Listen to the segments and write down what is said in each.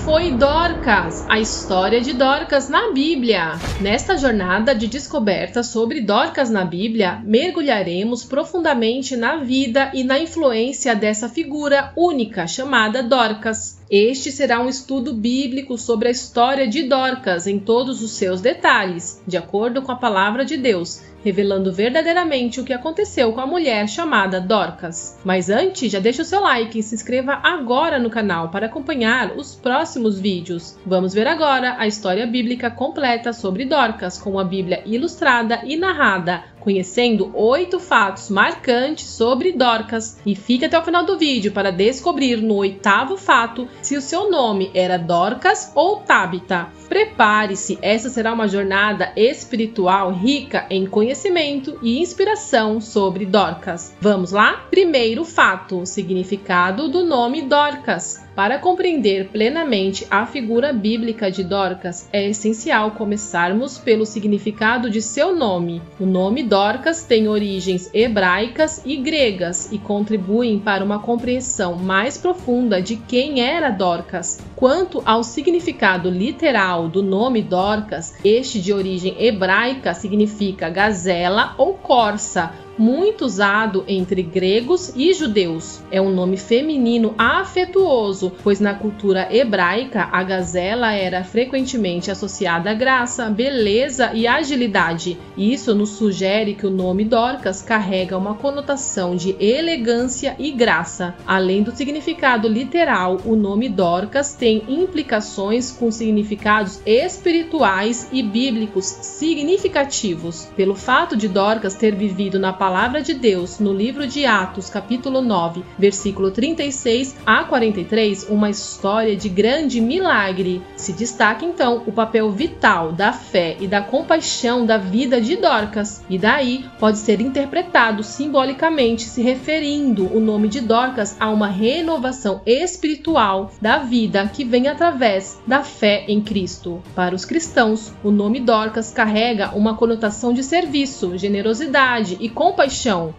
foi Dorcas? A história de Dorcas na Bíblia. Nesta jornada de descoberta sobre Dorcas na Bíblia, mergulharemos profundamente na vida e na influência dessa figura única chamada Dorcas. Este será um estudo bíblico sobre a história de Dorcas em todos os seus detalhes, de acordo com a palavra de Deus, revelando verdadeiramente o que aconteceu com a mulher chamada Dorcas. Mas antes, já deixa o seu like e se inscreva agora no canal para acompanhar os próximos vídeos. Vamos ver agora a história bíblica completa sobre Dorcas, com a Bíblia ilustrada e narrada, conhecendo 8 fatos marcantes sobre Dorcas. E fique até o final do vídeo para descobrir no 8º fato se o seu nome era Dorcas ou Tabita. Prepare-se, essa será uma jornada espiritual rica em conhecimento e inspiração sobre Dorcas. Vamos lá? Primeiro fato, o significado do nome Dorcas. Para compreender plenamente a figura bíblica de Dorcas, é essencial começarmos pelo significado de seu nome. O nome Dorcas tem origens hebraicas e gregas e contribuem para uma compreensão mais profunda de quem era Dorcas. Quanto ao significado literal do nome Dorcas, este de origem hebraica significa gazela ou corça, muito usado entre gregos e judeus. É um nome feminino afetuoso, pois na cultura hebraica a gazela era frequentemente associada à graça, beleza e agilidade. Isso nos sugere que o nome Dorcas carrega uma conotação de elegância e graça. Além do significado literal, o nome Dorcas tem implicações com significados espirituais e bíblicos significativos. Pelo fato de Dorcas ter vivido na Palavra de Deus no livro de Atos, capítulo 9, versículo 36 a 43, uma história de grande milagre. Se destaca então o papel vital da fé e da compaixão da vida de Dorcas, e daí pode ser interpretado simbolicamente, se referindo o nome de Dorcas a uma renovação espiritual da vida que vem através da fé em Cristo. Para os cristãos, o nome Dorcas carrega uma conotação de serviço, generosidade e compaixão.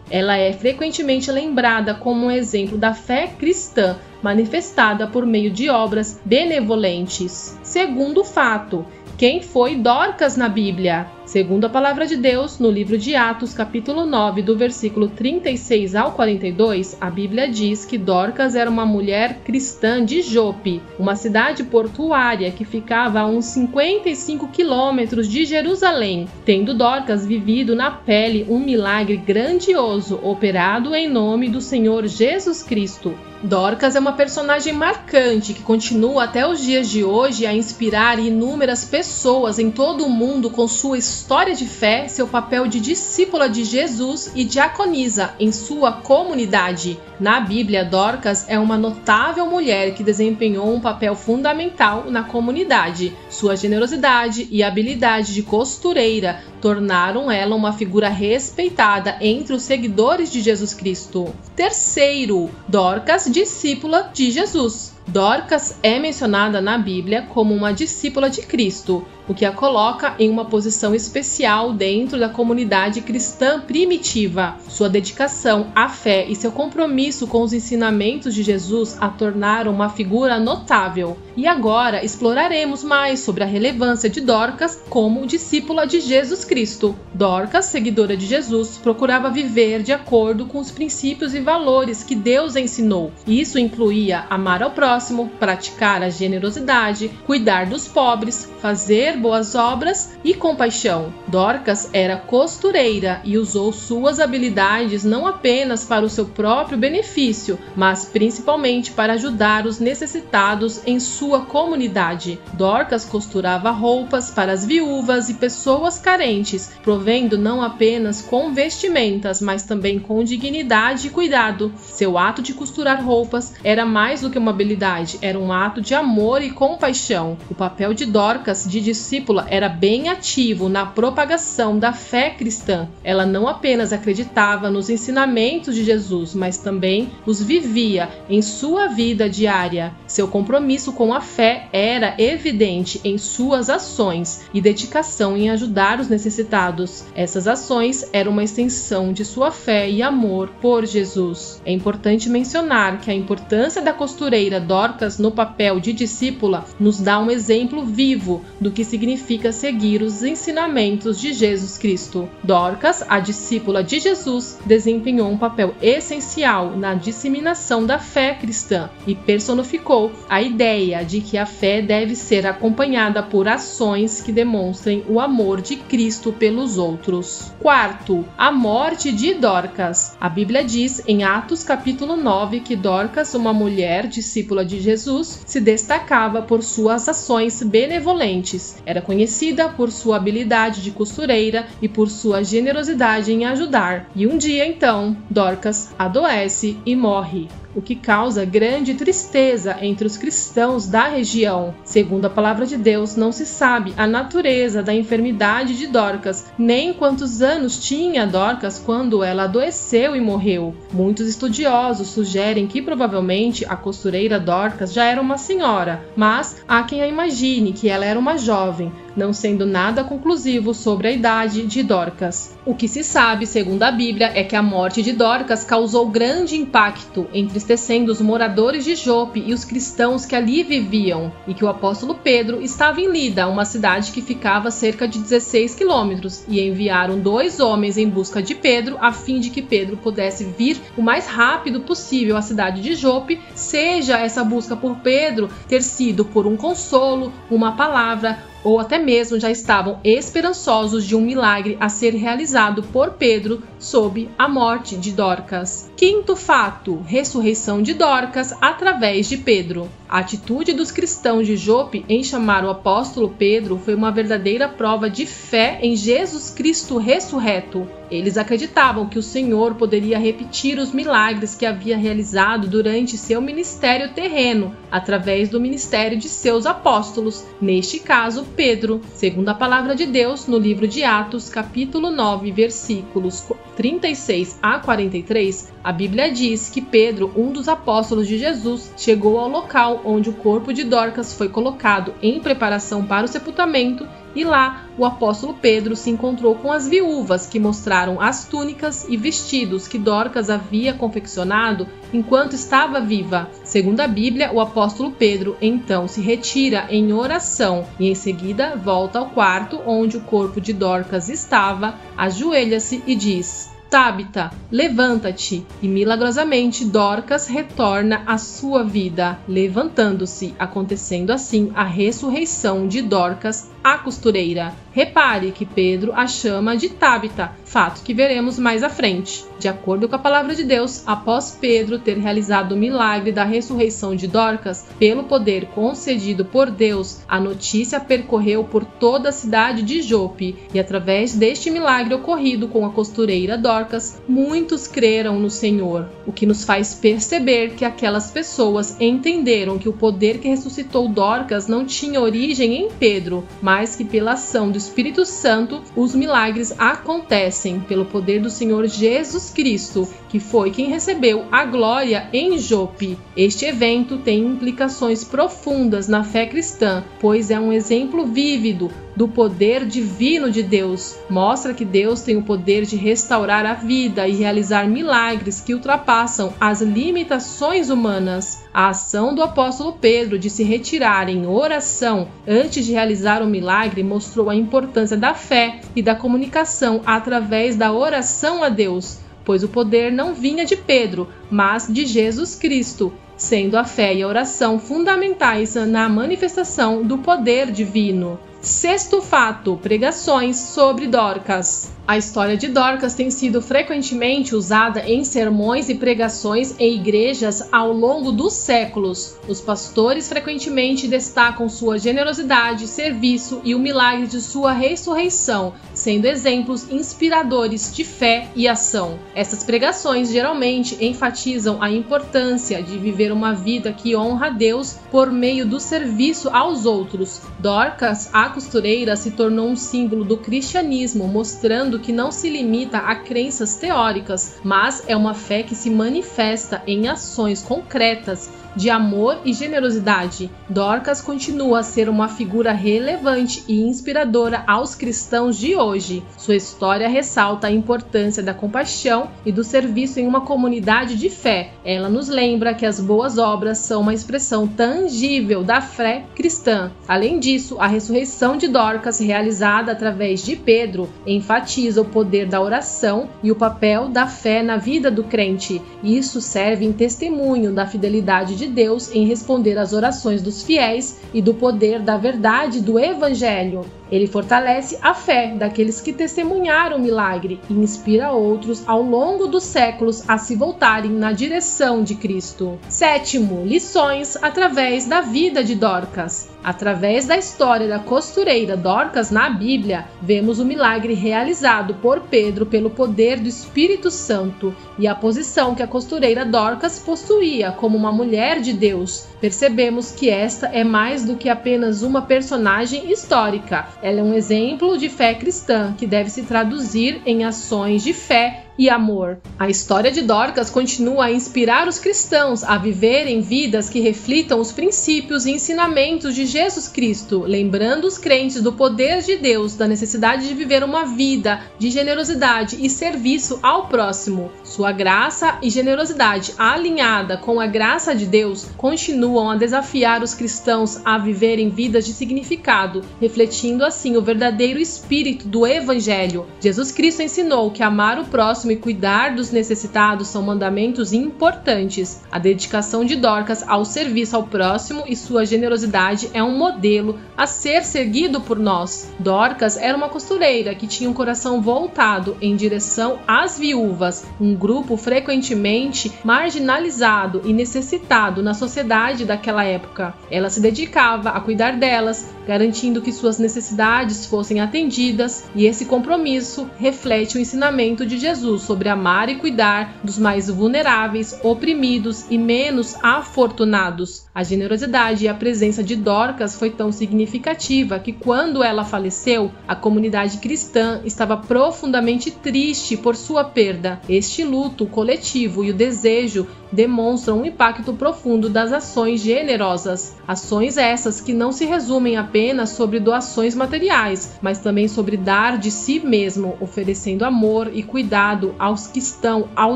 Ela é frequentemente lembrada como um exemplo da fé cristã manifestada por meio de obras benevolentes. Segundo fato, quem foi Dorcas na Bíblia? Segundo a palavra de Deus, no livro de Atos, capítulo 9, do versículo 36 ao 42, a Bíblia diz que Dorcas era uma mulher cristã de Jope, uma cidade portuária que ficava a uns 55 quilômetros de Jerusalém, tendo Dorcas vivido na pele um milagre grandioso operado em nome do Senhor Jesus Cristo. Dorcas é uma personagem marcante que continua até os dias de hoje a inspirar inúmeras pessoas em todo o mundo com sua história de fé, seu papel de discípula de Jesus e diaconisa em sua comunidade. Na Bíblia, Dorcas é uma notável mulher que desempenhou um papel fundamental na comunidade. Sua generosidade e habilidade de costureira tornaram ela uma figura respeitada entre os seguidores de Jesus Cristo. Terceiro, Dorcas, discípula de Jesus. Dorcas é mencionada na Bíblia como uma discípula de Cristo, o que a coloca em uma posição especial dentro da comunidade cristã primitiva. Sua dedicação à fé e seu compromisso com os ensinamentos de Jesus a tornaram uma figura notável. E agora exploraremos mais sobre a relevância de Dorcas como discípula de Jesus Cristo. Dorcas, seguidora de Jesus, procurava viver de acordo com os princípios e valores que Deus ensinou. Isso incluía amar ao próximo, praticar a generosidade, cuidar dos pobres, fazer boas obras e compaixão. Dorcas era costureira e usou suas habilidades não apenas para o seu próprio benefício, mas principalmente para ajudar os necessitados em sua comunidade. Dorcas costurava roupas para as viúvas e pessoas carentes, provendo não apenas com vestimentas, mas também com dignidade e cuidado. Seu ato de costurar roupas era mais do que uma habilidade, era um ato de amor e compaixão. O papel de Dorcas, de discípula, era bem ativo na propagação da fé cristã. Ela não apenas acreditava nos ensinamentos de Jesus, mas também os vivia em sua vida diária. Seu compromisso com a fé era evidente em suas ações e dedicação em ajudar os necessitados. Essas ações eram uma extensão de sua fé e amor por Jesus. É importante mencionar que a importância da costureira Dorcas no papel de discípula nos dá um exemplo vivo do que significa seguir os ensinamentos de Jesus Cristo. Dorcas, a discípula de Jesus, desempenhou um papel essencial na disseminação da fé cristã e personificou a ideia de que a fé deve ser acompanhada por ações que demonstrem o amor de Cristo pelos outros. Quarto, a morte de Dorcas. A Bíblia diz em Atos capítulo 9 que Dorcas, uma mulher discípula de Jesus, se destacava por suas ações benevolentes. Era conhecida por sua habilidade de costureira e por sua generosidade em ajudar. E um dia, então, Dorcas adoece e morre, o que causa grande tristeza entre os cristãos da região. Segundo a palavra de Deus, não se sabe a natureza da enfermidade de Dorcas, nem quantos anos tinha Dorcas quando ela adoeceu e morreu. Muitos estudiosos sugerem que provavelmente a costureira Dorcas já era uma senhora, mas há quem a imagine que ela era uma jovem, não sendo nada conclusivo sobre a idade de Dorcas. O que se sabe, segundo a Bíblia, é que a morte de Dorcas causou grande impacto, entristecendo os moradores de Jope e os cristãos que ali viviam, e que o apóstolo Pedro estava em Lida, uma cidade que ficava a cerca de 16 quilômetros, e enviaram 2 homens em busca de Pedro, a fim de que Pedro pudesse vir o mais rápido possível à cidade de Jope, seja essa busca por Pedro ter sido por um consolo, uma palavra, ou até mesmo já estavam esperançosos de um milagre a ser realizado por Pedro sob a morte de Dorcas. Quinto fato, ressurreição de Dorcas através de Pedro. A atitude dos cristãos de Jope em chamar o apóstolo Pedro foi uma verdadeira prova de fé em Jesus Cristo ressurreto. Eles acreditavam que o Senhor poderia repetir os milagres que havia realizado durante seu ministério terreno, através do ministério de seus apóstolos, neste caso Pedro. Segundo a palavra de Deus, no livro de Atos, capítulo 9, versículos 36 a 43, a Bíblia diz que Pedro, um dos apóstolos de Jesus, chegou ao local onde o corpo de Dorcas foi colocado em preparação para o sepultamento, e lá o apóstolo Pedro se encontrou com as viúvas que mostraram as túnicas e vestidos que Dorcas havia confeccionado enquanto estava viva. Segundo a Bíblia, o apóstolo Pedro então se retira em oração e em seguida volta ao quarto onde o corpo de Dorcas estava, ajoelha-se e diz: Tábita, levanta-te, e milagrosamente Dorcas retorna à sua vida, levantando-se, acontecendo assim a ressurreição de Dorcas, a costureira. Repare que Pedro a chama de Tábita, fato que veremos mais à frente. De acordo com a palavra de Deus, após Pedro ter realizado o milagre da ressurreição de Dorcas, pelo poder concedido por Deus, a notícia percorreu por toda a cidade de Jope, e através deste milagre ocorrido com a costureira Dorcas, muitos creram no Senhor, o que nos faz perceber que aquelas pessoas entenderam que o poder que ressuscitou Dorcas não tinha origem em Pedro, mas que pela ação do Espírito Santo os milagres acontecem pelo poder do Senhor Jesus Cristo, que foi quem recebeu a glória em Jope. Este evento tem implicações profundas na fé cristã, pois é um exemplo vívido do poder divino de Deus. Mostra que Deus tem o poder de restaurar a vida e realizar milagres que ultrapassam as limitações humanas. A ação do apóstolo Pedro de se retirar em oração antes de realizar o milagre mostrou a importância da fé e da comunicação através da oração a Deus, pois o poder não vinha de Pedro, mas de Jesus Cristo, sendo a fé e a oração fundamentais na manifestação do poder divino. Sexto fato, pregações sobre Dorcas. A história de Dorcas tem sido frequentemente usada em sermões e pregações em igrejas ao longo dos séculos. Os pastores frequentemente destacam sua generosidade, serviço e o milagre de sua ressurreição, sendo exemplos inspiradores de fé e ação. Essas pregações geralmente enfatizam a importância de viver uma vida que honra a Deus por meio do serviço aos outros. Dorcas, a costureira, se tornou um símbolo do cristianismo, mostrando que não se limita a crenças teóricas, mas é uma fé que se manifesta em ações concretas de amor e generosidade. Dorcas continua a ser uma figura relevante e inspiradora aos cristãos de hoje. Sua história ressalta a importância da compaixão e do serviço em uma comunidade de fé. Ela nos lembra que as boas obras são uma expressão tangível da fé cristã. Além disso, a ressurreição de Dorcas, realizada através de Pedro, enfatiza o poder da oração e o papel da fé na vida do crente. Isso serve em testemunho da fidelidade de Deus em responder às orações dos fiéis e do poder da verdade do Evangelho. Ele fortalece a fé daqueles que testemunharam o milagre e inspira outros ao longo dos séculos a se voltarem na direção de Cristo. 7º, lições através da vida de Dorcas. Através da história da costureira Dorcas na Bíblia, vemos o milagre realizado por Pedro pelo poder do Espírito Santo e a posição que a costureira Dorcas possuía como uma mulher de Deus. Percebemos que esta é mais do que apenas uma personagem histórica. Ela é um exemplo de fé cristã que deve se traduzir em ações de fé e amor. A história de Dorcas continua a inspirar os cristãos a viverem vidas que reflitam os princípios e ensinamentos de Jesus Cristo, lembrando os crentes do poder de Deus, da necessidade de viver uma vida de generosidade e serviço ao próximo. Sua graça e generosidade, alinhada com a graça de Deus, continuam a desafiar os cristãos a viverem vidas de significado, refletindo assim o verdadeiro espírito do Evangelho. Jesus Cristo ensinou que amar o próximo e cuidar dos necessitados são mandamentos importantes. A dedicação de Dorcas ao serviço ao próximo e sua generosidade é um modelo a ser seguido por nós. Dorcas era uma costureira que tinha um coração voltado em direção às viúvas, um grupo frequentemente marginalizado e necessitado na sociedade daquela época. Ela se dedicava a cuidar delas, garantindo que suas necessidades fossem atendidas, e esse compromisso reflete o ensinamento de Jesus sobre amar e cuidar dos mais vulneráveis, oprimidos e menos afortunados. A generosidade e a presença de Dorcas foi tão significativa que, quando ela faleceu, a comunidade cristã estava profundamente triste por sua perda. Este luto coletivo e o desejo demonstram um impacto profundo das ações generosas. Ações essas que não se resumem apenas sobre doações materiais, mas também sobre dar de si mesmo, oferecendo amor e cuidado aos que estão ao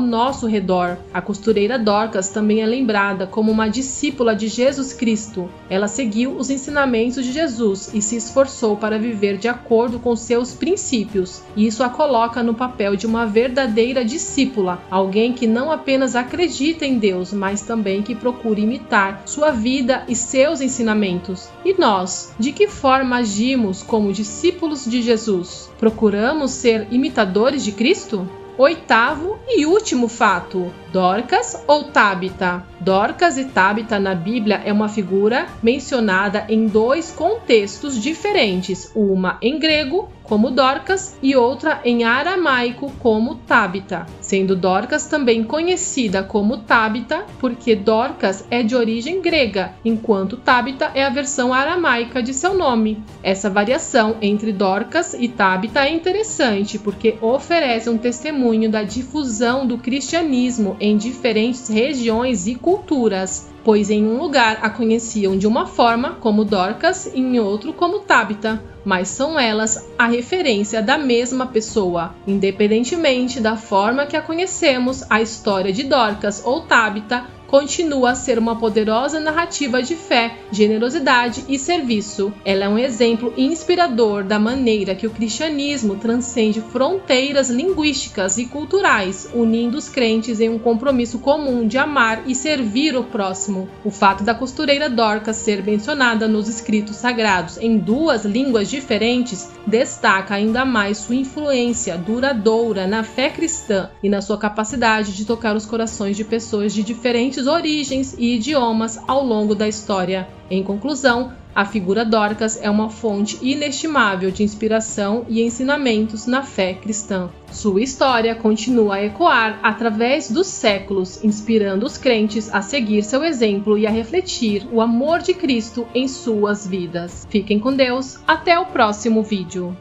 nosso redor. A costureira Dorcas também é lembrada como uma discípula de Jesus Cristo. Ela seguiu os ensinamentos de Jesus e se esforçou para viver de acordo com seus princípios. Isso a coloca no papel de uma verdadeira discípula, alguém que não apenas acredita em Deus, mas também que procura imitar sua vida e seus ensinamentos. E nós, de que forma agimos como discípulos de Jesus? Procuramos ser imitadores de Cristo? 8º e último fato: Dorcas ou Tábita? Dorcas e Tábita na Bíblia é uma figura mencionada em dois contextos diferentes, uma em grego, como Dorcas, e outra em aramaico, como Tábita, sendo Dorcas também conhecida como Tábita porque Dorcas é de origem grega, enquanto Tábita é a versão aramaica de seu nome. Essa variação entre Dorcas e Tábita é interessante porque oferece um testemunho da difusão do cristianismo em diferentes regiões e culturas, pois em um lugar a conheciam de uma forma, como Dorcas, e em outro como Tábita, mas são elas a referência da mesma pessoa. Independentemente da forma que a conhecemos, a história de Dorcas ou Tábita continua a ser uma poderosa narrativa de fé, generosidade e serviço. Ela é um exemplo inspirador da maneira que o cristianismo transcende fronteiras linguísticas e culturais, unindo os crentes em um compromisso comum de amar e servir o próximo. O fato da costureira Dorcas ser mencionada nos escritos sagrados em duas línguas diferentes destaca ainda mais sua influência duradoura na fé cristã e na sua capacidade de tocar os corações de pessoas de diferentes origens e idiomas ao longo da história. Em conclusão, a figura Dorcas é uma fonte inestimável de inspiração e ensinamentos na fé cristã. Sua história continua a ecoar através dos séculos, inspirando os crentes a seguir seu exemplo e a refletir o amor de Cristo em suas vidas. Fiquem com Deus, até o próximo vídeo.